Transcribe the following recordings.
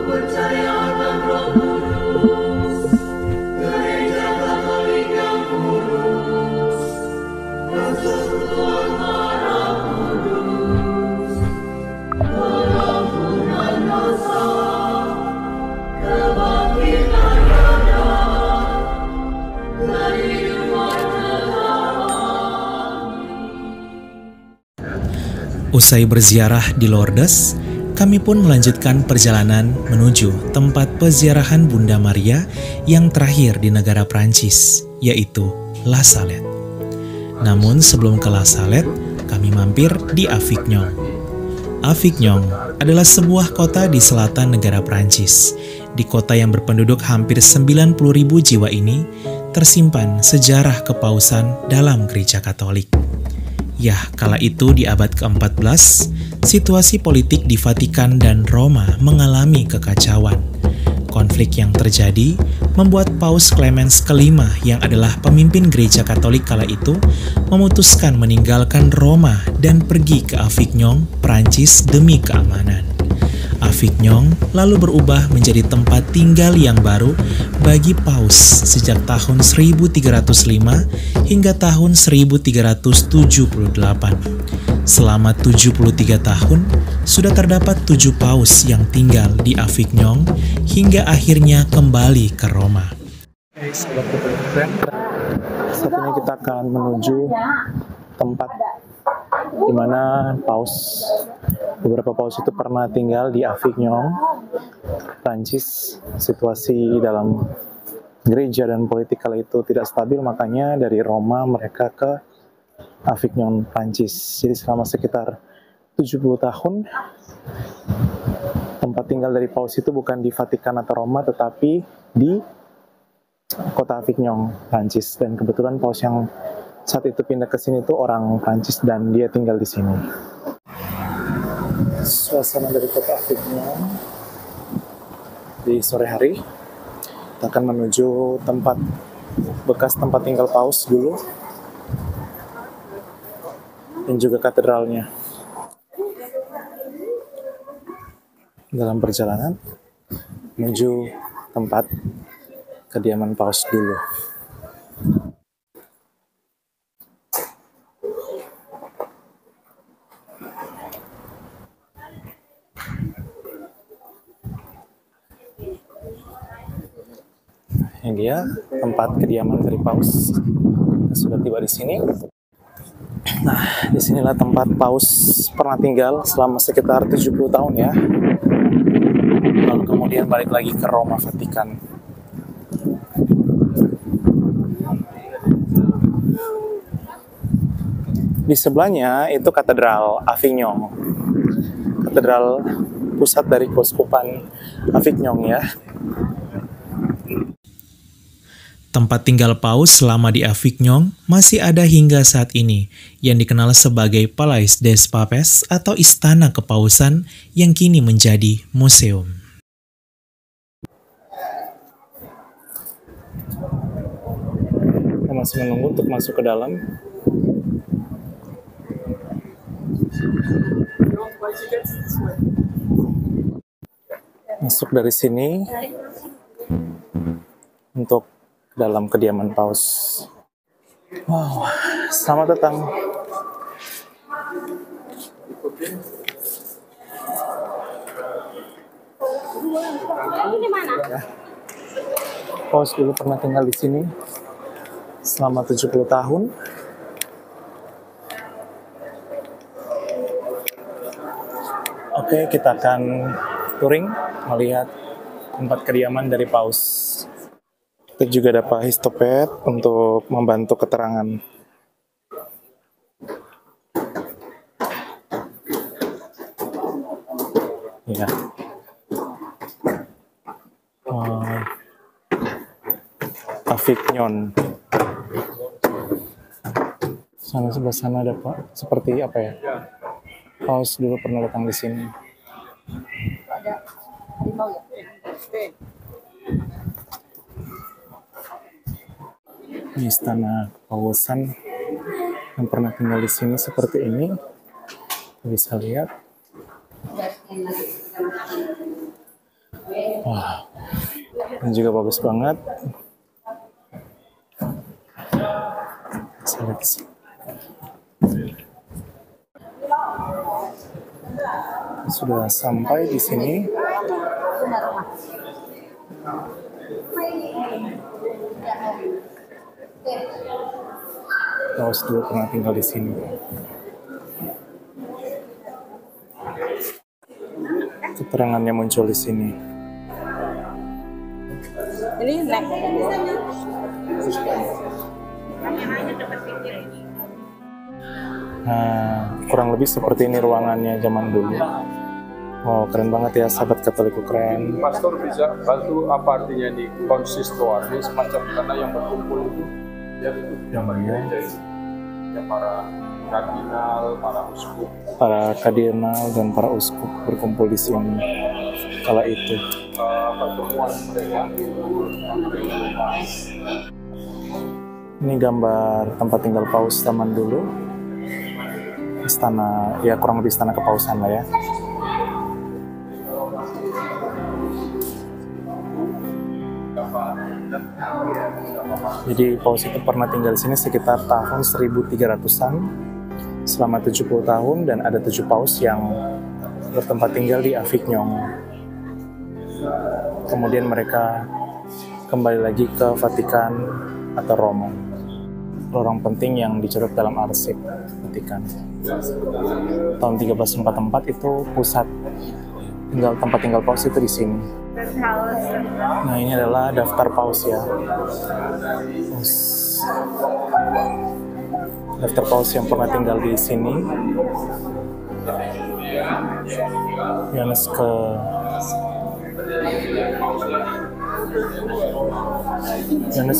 percayakan Roh Kudus, gereja Katolik yang kudus, persekutuan darah kudus, pengampunan dosa, kebangkitan badan, kehidupan kekal. Usai berziarah di Lourdes, kami pun melanjutkan perjalanan menuju tempat peziarahan Bunda Maria yang terakhir di negara Prancis, yaitu La Salette. Namun sebelum ke La Salette, kami mampir di Avignon. Avignon adalah sebuah kota di selatan negara Prancis. Di kota yang berpenduduk hampir 90.000 jiwa ini, tersimpan sejarah kepausan dalam gereja Katolik. Ya, kala itu di abad ke-14, situasi politik di Vatikan dan Roma mengalami kekacauan. Konflik yang terjadi membuat Paus Clemens kelima yang adalah pemimpin gereja Katolik kala itu memutuskan meninggalkan Roma dan pergi ke Avignon, Prancis demi keamanan. Avignon lalu berubah menjadi tempat tinggal yang baru bagi Paus sejak tahun 1305 hingga tahun 1378. Selama 73 tahun, sudah terdapat 7 Paus yang tinggal di Avignon hingga akhirnya kembali ke Roma. Saat ini kita akan menuju tempat di mana beberapa paus itu pernah tinggal di Avignon, Prancis. Situasi dalam gereja dan politik kala itu tidak stabil, makanya dari Roma mereka ke Avignon, Prancis. Jadi selama sekitar 70 tahun, tempat tinggal dari paus itu bukan di Vatikan atau Roma, tetapi di kota Avignon, Prancis. Dan kebetulan paus yang saat itu pindah ke sini itu orang Prancis dan dia tinggal di sini. Suasana dari kota Avignon di sore hari. Kita akan menuju bekas tempat tinggal paus dulu dan juga katedralnya. Dalam perjalanan menuju tempat kediaman paus dulu. Ini dia tempat kediaman dari paus. Kita sudah tiba di sini. Nah, disinilah tempat paus pernah tinggal selama sekitar 70 tahun ya. Lalu kemudian balik lagi ke Roma, Vatikan. Di sebelahnya itu katedral Avignon. Katedral pusat dari Keuskupan Avignon ya. Tempat tinggal paus selama di Avignon masih ada hingga saat ini, yang dikenal sebagai Palais des Papes atau Istana Kepausan yang kini menjadi museum. Kita masih menunggu untuk masuk ke dalam. Masuk dari sini untuk dalam kediaman paus. Wow, selamat datang. Ya. Paus dulu pernah tinggal di sini selama 70 tahun. Oke, kita akan touring melihat tempat kediaman dari paus. Kita juga dapat histopet untuk membantu keterangan. Ya. Avignon. Sana sebelah sana ada Pak. Seperti apa ya? Paus dulu pernah datang di sini. Ada harimau ya? Ini istana kepausan yang pernah tinggal di sini seperti ini. Bisa lihat. Wah, ini juga bagus banget. Seleksi. Sudah sampai di sini. Paus II pernah tinggal di sini. Keterangannya muncul di sini. Ini neck. Nah, kurang lebih seperti ini ruangannya zaman dulu. Wow, keren banget ya, sahabat Katolikku, keren. Pastor bisa bantu apa artinya di konsistor, ini semacam karena yang berkumpul itu ya itu yang gereja itu, ya para kardinal, para uskup. Para kardinal dan para uskup berkumpul di sini kala itu. Pertemuan mereka. Ini gambar tempat tinggal paus zaman dulu. Istana, ya kurang lebih istana kepausan lah ya. Jadi paus itu pernah tinggal di sini sekitar tahun 1300-an selama 70 tahun dan ada 7 paus yang bertempat tinggal di Avignon. Kemudian mereka kembali lagi ke Vatikan atau Roma. Lorong penting yang dicatat dalam arsip Vatikan. Tahun 1344 itu pusat tempat tinggal paus itu di sini. Nah, ini adalah daftar paus ya. Daftar paus yang pernah tinggal di sini. Yohanes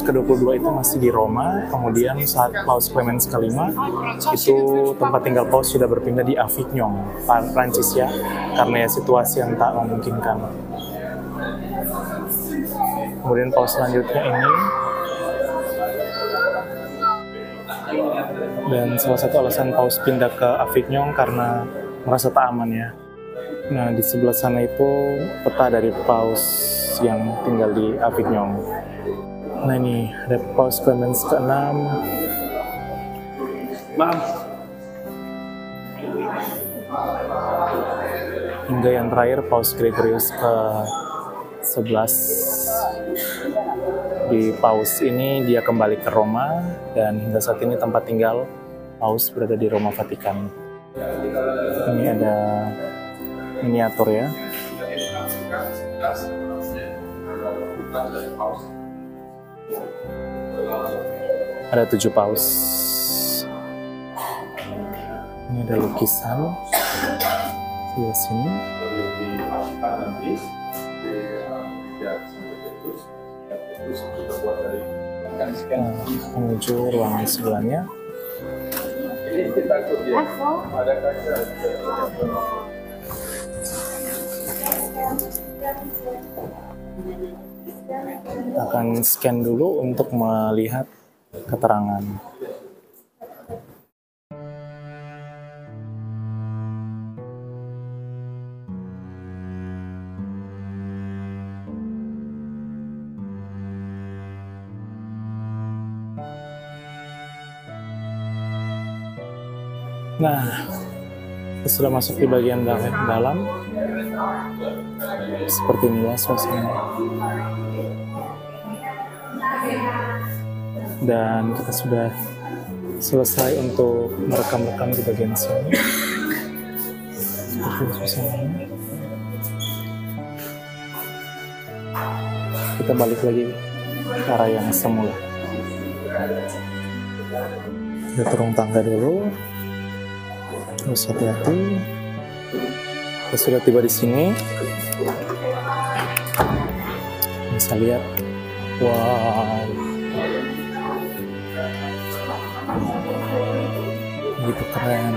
ke-22 itu masih di Roma, kemudian saat Paus Clemens ke-5 itu tempat tinggal paus sudah berpindah di Avignon, Prancis ya, karena ya situasi yang tak memungkinkan. Kemudian paus selanjutnya ini, dan salah satu alasan paus pindah ke Avignon karena merasa tak aman ya. Nah, di sebelah sana itu peta dari paus yang tinggal di Avignon. Nah, ini ada Paus Clemens ke-6. Hingga yang terakhir Paus Gregorius ke-11. Di paus ini dia kembali ke Roma dan hingga saat ini tempat tinggal paus berada di Roma Vatikan. Ini ada miniatur ya. Ada 7 paus. Ini ada lukisan sebelah sini. Menuju ruangan sebelahnya. Akan scan dulu untuk melihat keterangan. Nah, kita sudah masuk di bagian dalam. Seperti inilah suasana. Dan kita sudah selesai untuk merekam-rekam di bagian sini. Seperti suasananya. Kita balik lagi ke arah yang semula. Kita turun tangga dulu. Terus hati-hati. Kita sudah tiba di sini. Bisa lihat. Wow. Gitu keren.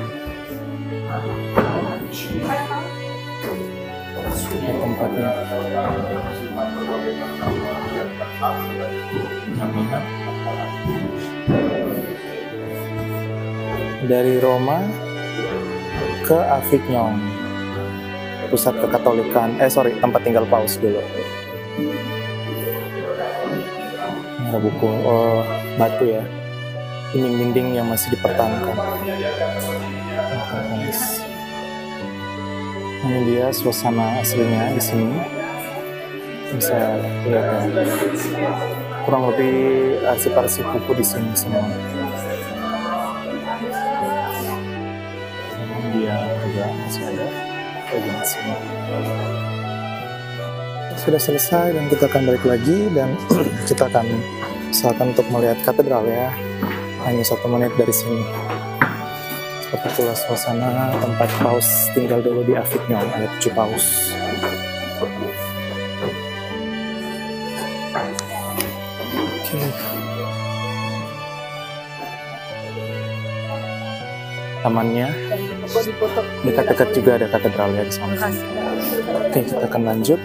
Ini tempatnya. Dari Roma ke Avignon, pusat kekatolikan, tempat tinggal paus dulu. Ini ada buku batu ya. Ini dinding yang masih dipertahankan. Ini dia suasana aslinya di sini. Bisa lihat ya. Kurang lebih arsip-arsip buku di sini semua. Ini dia juga masih ada bagian sini. Sudah selesai dan kita akan balik lagi dan kita akan usahakan untuk melihat katedral ya. Hanya 1 menit dari sini. Seperti itulah suasana tempat paus tinggal dulu di Avignon, ada 7 paus. Oke. Tamannya dekat-dekat juga ada katedralnya di sana. Oke, kita akan lanjut.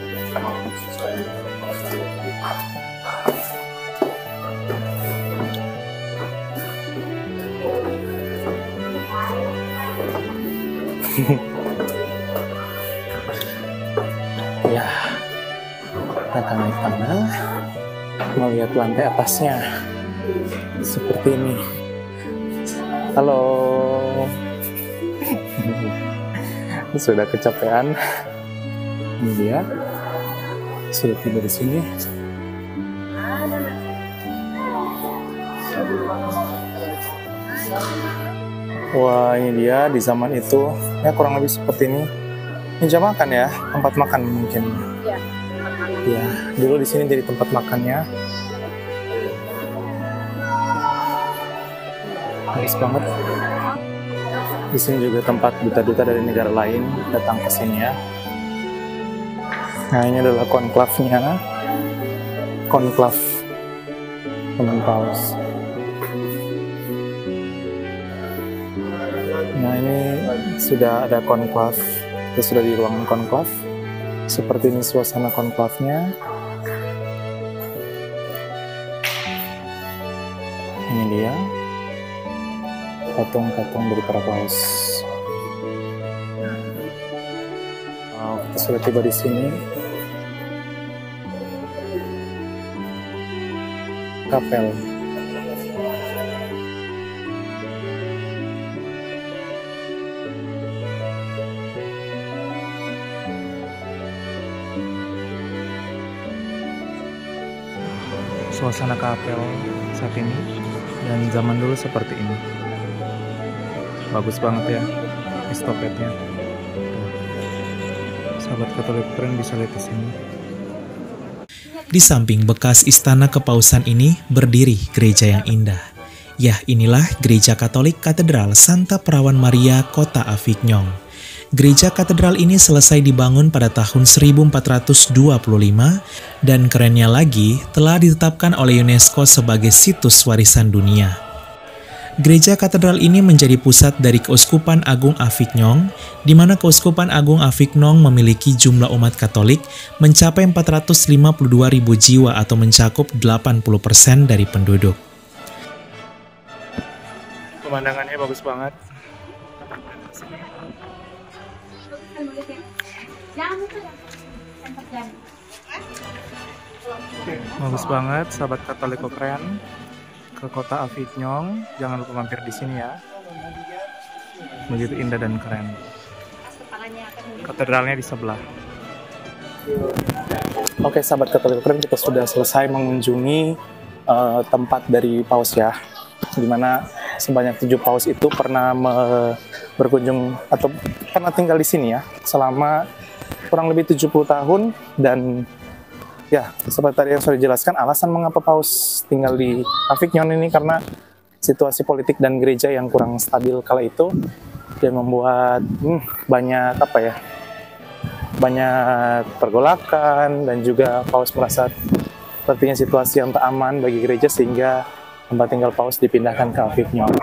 Ya, kita akan naik tangga, melihat lantai atasnya seperti ini. Halo, sudah kecapean. Ini dia, sudah tiba di sini. Wah, ini dia di zaman itu ya kurang lebih seperti ini. Ini jam makan ya, tempat makan mungkin. Ya. Ya, dulu di sini jadi tempat makannya. Bagus banget. Di sini juga tempat duta-duta dari negara lain datang ke sini ya. Nah, ini adalah konklavnya. Konklav teman paus. Nah, ini sudah ada konklav. Kita sudah di ruangan konklav. Seperti ini suasana konklavnya. Ini dia patung-patung dari para paus. Wow, kita sudah tiba di sini. Kapel. Suasana kapel saat ini dan zaman dulu seperti ini. Bagus banget ya estopetnya. Sahabat Katolik keren bisa lihat di sini. Di samping bekas istana kepausan ini berdiri gereja yang indah. Ya, inilah Gereja Katolik Katedral Santa Perawan Maria, Kota Avignon. Gereja katedral ini selesai dibangun pada tahun 1425 dan kerennya lagi telah ditetapkan oleh UNESCO sebagai situs warisan dunia. Gereja katedral ini menjadi pusat dari Keuskupan Agung Avignon, di mana Keuskupan Agung Avignon memiliki jumlah umat Katolik mencapai 452.000 jiwa atau mencakup 80% dari penduduk. Pemandangannya bagus banget. Bagus banget, sahabat Katolik keren. Ke kota Avignon, jangan lupa mampir di sini ya. Begitu indah dan keren. Katedralnya di sebelah. Oke, sahabat Katolik keren, kita sudah selesai mengunjungi tempat dari paus ya, dimana sebanyak 7 paus itu pernah berkunjung atau pernah tinggal di sini ya selama kurang lebih 70 tahun. Dan ya, seperti tadi yang sudah dijelaskan, alasan mengapa paus tinggal di Avignon ini karena situasi politik dan gereja yang kurang stabil kala itu, dan membuat banyak pergolakan, dan juga paus merasa sepertinya situasi yang tak aman bagi gereja sehingga tempat tinggal paus dipindahkan ke Avignon.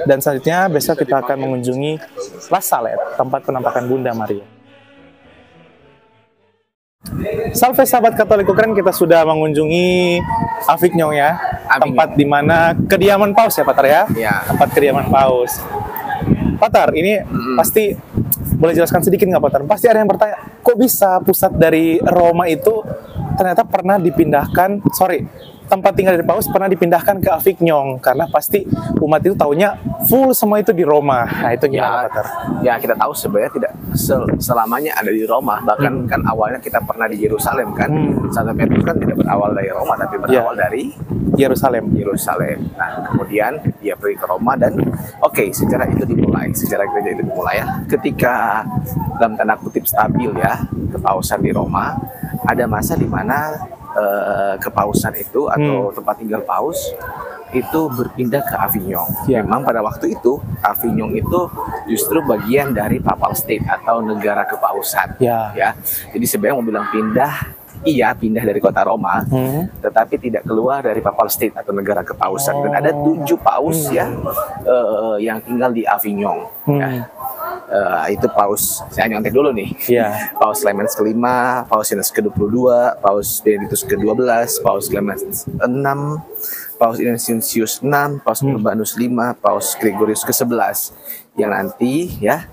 Dan selanjutnya besok kita akan mengunjungi La Salette, tempat penampakan Bunda Maria. Salve sahabat Katolik keren, kita sudah mengunjungi Avignon ya, tempat di mana kediaman paus ya, Pater ya? Ya. Tempat kediaman paus. Pak Tar, ini pasti boleh jelaskan sedikit nggak Pak Tar? Pasti ada yang bertanya, kok bisa pusat dari Roma itu ternyata pernah dipindahkan, tempat tinggal dari Paus pernah dipindahkan ke Avignon, karena pasti umat itu taunya full semua itu di Roma. Nah itu gimana Pak Tar? Ya kita tahu sebenarnya tidak selamanya ada di Roma, bahkan kan awalnya kita pernah di Yerusalem kan. Santo Petrus kan tidak berawal dari Roma tapi berawal dari Yerusalem. Nah kemudian dia pergi ke Roma dan sejarah itu dimulai, sejarah gereja itu dimulai ya ketika dalam tanda kutip stabil ya kepausan di Roma. Ada masa di mana kepausan itu atau tempat tinggal paus itu berpindah ke Avignon. Memang pada waktu itu Avignon itu justru bagian dari Papal State atau negara kepausan. Ya, jadi sebenarnya mau bilang pindah, iya pindah dari kota Roma, tetapi tidak keluar dari Papal State atau negara kepausan. Dan ada 7 paus ya yang tinggal di Avignon. Ya. Itu paus, saya nyontek dulu nih. Paus Clemens ke-5, Paus Yohanes ke-22, Paus Benedictus ke-12, Paus Clemens 6, Paus Innocentius 6, Paus Urbanus 5, Paus Gregorius ke-11. Yang nanti ya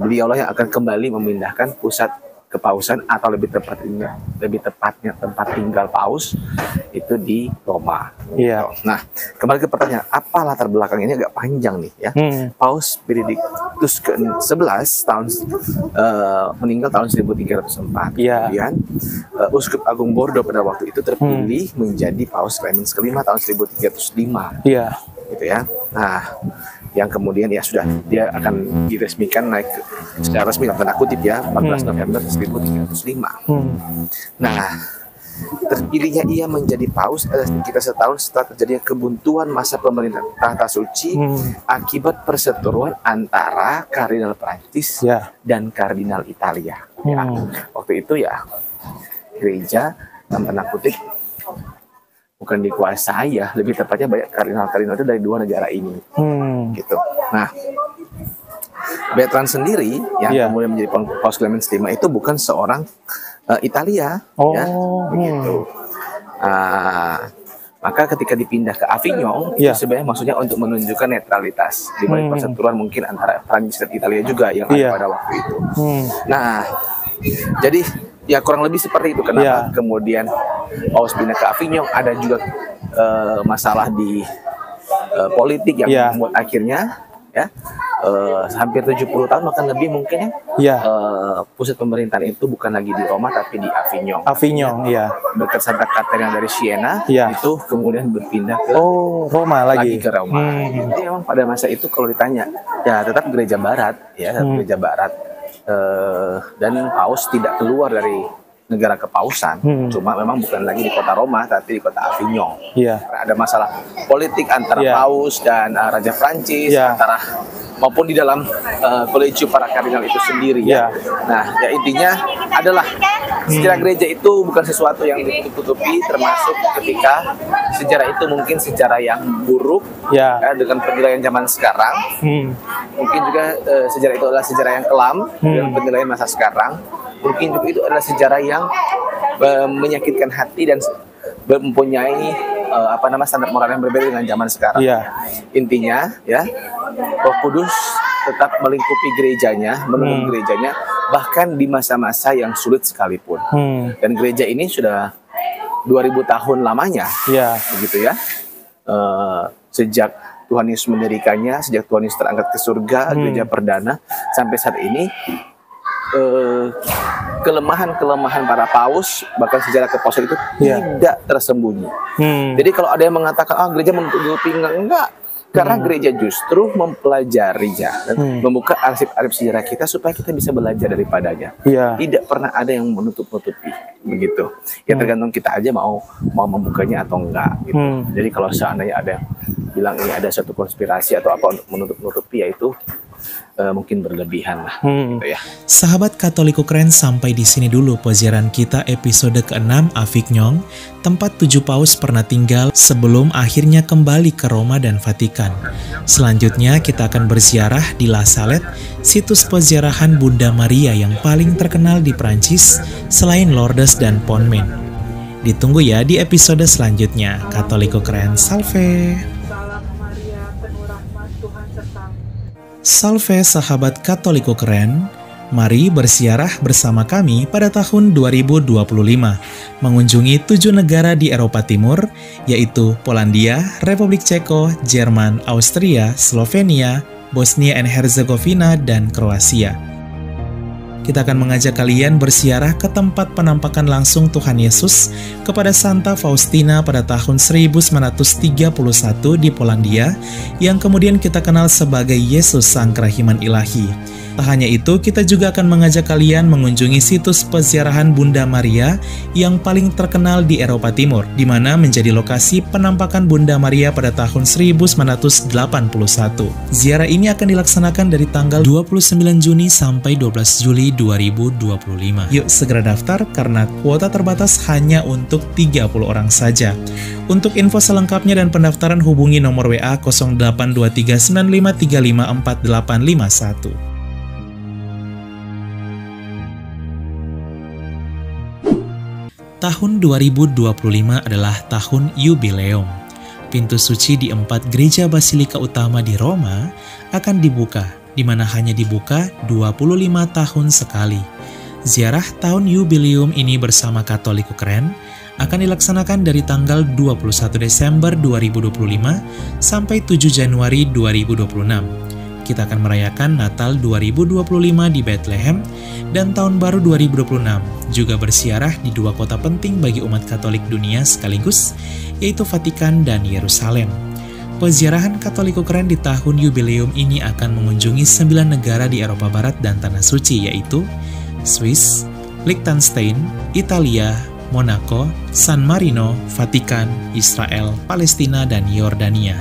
beliaulah yang akan kembali memindahkan pusat kepausan atau lebih tepatnya tempat tinggal paus itu di Roma. Nah, kembali ke pertanyaan, apa latar belakang ini agak panjang nih ya. Paus Benedictus ke-11 meninggal tahun 1304. Kemudian Uskup Agung Bordeaux pada waktu itu terpilih menjadi Paus Clemens ke-5 tahun 1305. Gitu ya. Nah, yang kemudian ya sudah dia akan diresmikan naik secara resmi dalam tanda kutip ya 14 November 1305. Nah, terpilihnya ia menjadi paus sekitar setahun setelah terjadinya kebuntuan masa pemerintahan tahta suci akibat perseteruan antara Kardinal Prancis dan Kardinal Italia. Waktu itu ya gereja dalam tanda kutip bukan dikuasai ya, lebih tepatnya banyak kardinal-kardinal itu dari 2 negara ini. Gitu. Nah, Bertrand sendiri yang kemudian menjadi Paus Clemens V itu bukan seorang Italia, ya, begitu. Maka ketika dipindah ke Avignon, itu sebenarnya maksudnya untuk menunjukkan netralitas di balik perseteruan mungkin antara Prancis dan Italia juga yang ada pada waktu itu. Nah, jadi ya kurang lebih seperti itu. Kenapa kemudian Paus pindah ke Avignon? Ada juga masalah di politik yang membuat akhirnya ya hampir 70 tahun bahkan lebih mungkin pusat pemerintahan itu bukan lagi di Roma tapi di Avignon. Dekat Santa Caterina dari Siena itu kemudian berpindah ke Roma lagi ke Roma. Jadi memang pada masa itu kalau ditanya ya tetap gereja barat gereja barat. Dan paus tidak keluar dari negara kepausan, cuma memang bukan lagi di kota Roma tapi di kota Avignon. Ada masalah politik antara paus dan Raja Prancis, antara maupun di dalam kolegium para kardinal itu sendiri ya. Nah, ya intinya adalah sejarah gereja itu bukan sesuatu yang ditutupi, termasuk ketika sejarah itu mungkin sejarah yang buruk dengan penilaian zaman sekarang. Mungkin juga sejarah itu adalah sejarah yang kelam dengan penilaian masa sekarang. Mungkin juga itu adalah sejarah yang menyakitkan hati dan mempunyai standar moral yang berbeda dengan zaman sekarang. Intinya ya, Roh Kudus tetap melingkupi gerejanya, menuntun gerejanya bahkan di masa-masa yang sulit sekalipun. Dan gereja ini sudah 2000 tahun lamanya, begitu ya. Sejak Tuhan Yesus mendirikannya, sejak Tuhan Yesus terangkat ke surga, gereja perdana sampai saat ini. Kelemahan-kelemahan para paus bahkan sejarah kepausan itu tidak tersembunyi. Jadi kalau ada yang mengatakan gereja menutupi, enggak, karena gereja justru mempelajarinya dan membuka arsip-arsip sejarah kita supaya kita bisa belajar daripadanya. Tidak pernah ada yang menutup-nutupi begitu. Ya tergantung kita aja mau membukanya atau enggak gitu. Jadi kalau seandainya ada yang bilang ini ada suatu konspirasi atau apa untuk menutup-nutupi, yaitu mungkin berlebihan lah gitu ya. Sahabat Katoliko keren, sampai di sini dulu peziaran kita episode ke-6 Avignon, tempat 7 paus pernah tinggal sebelum akhirnya kembali ke Roma dan Vatikan. Selanjutnya kita akan berziarah di La Salette, situs peziarahan Bunda Maria yang paling terkenal di Prancis selain Lourdes dan Pontmain. Ditunggu ya di episode selanjutnya. Katoliko keren, salve! Salam Maria, penuh rahmat, Tuhan sertamu. Salve sahabat Katoliko keren, mari bersiarah bersama kami pada tahun 2025, mengunjungi 7 negara di Eropa Timur, yaitu Polandia, Republik Ceko, Jerman, Austria, Slovenia, Bosnia and Herzegovina, dan Kroasia. Kita akan mengajak kalian bersiarah ke tempat penampakan langsung Tuhan Yesus kepada Santa Faustina pada tahun 1931 di Polandia, yang kemudian kita kenal sebagai Yesus Sang Kerahiman Ilahi. Tak hanya itu, kita juga akan mengajak kalian mengunjungi situs peziarahan Bunda Maria yang paling terkenal di Eropa Timur, di mana menjadi lokasi penampakan Bunda Maria pada tahun 1981. Ziarah ini akan dilaksanakan dari tanggal 29 Juni sampai 12 Juli 2025. Yuk segera daftar karena kuota terbatas hanya untuk 30 orang saja. Untuk info selengkapnya dan pendaftaran hubungi nomor WA 082395354851. Tahun 2025 adalah tahun yubileum. Pintu suci di 4 gereja basilika utama di Roma akan dibuka, di mana hanya dibuka 25 tahun sekali. Ziarah tahun yubileum ini bersama Katoliko Keren akan dilaksanakan dari tanggal 21 Desember 2025 sampai 7 Januari 2026. Kita akan merayakan Natal 2025 di Bethlehem dan Tahun Baru 2026, juga bersiarah di 2 kota penting bagi umat Katolik dunia sekaligus, yaitu Vatikan dan Yerusalem. Peziarahan Katoliko Keren di tahun yubileum ini akan mengunjungi 9 negara di Eropa Barat dan Tanah Suci, yaitu Swiss, Liechtenstein, Italia, Monaco, San Marino, Vatikan, Israel, Palestina, dan Yordania.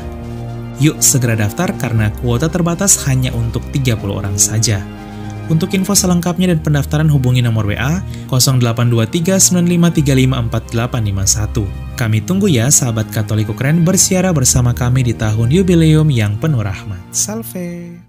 Yuk segera daftar karena kuota terbatas hanya untuk 30 orang saja. Untuk info selengkapnya dan pendaftaran hubungi nomor WA 082395354851. Kami tunggu ya sahabat Katoliko Keren bersiarah bersama kami di tahun yubileum yang penuh rahmat. Salve!